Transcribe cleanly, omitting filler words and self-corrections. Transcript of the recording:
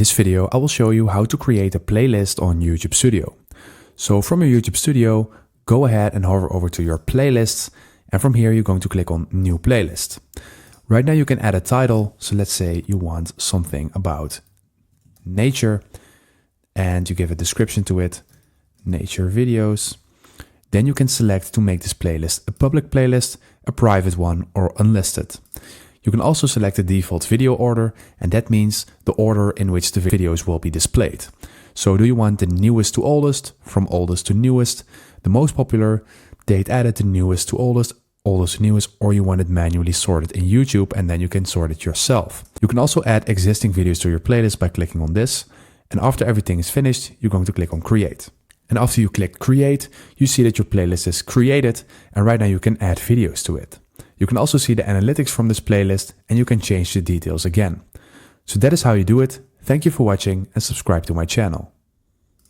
this video, I will show you how to create a playlist on YouTube Studio. So from your YouTube Studio, go ahead and hover over to your playlists. And from here, you're going to click on New Playlist. Right now you can add a title. So let's say you want something about nature and you give a description to it, nature videos. Then you can select to make this playlist a public playlist, a private one, or unlisted. You can also select the default video order, and that means the order in which the videos will be displayed. So do you want the newest to oldest, from oldest to newest, the most popular, date added to newest to oldest, oldest to newest, or you want it manually sorted in YouTube and then you can sort it yourself. You can also add existing videos to your playlist by clicking on this. And after everything is finished, you're going to click on Create. And after you click Create, you see that your playlist is created, and right now you can add videos to it. You can also see the analytics from this playlist and you can change the details again. So that is how you do it. Thank you for watching and subscribe to my channel.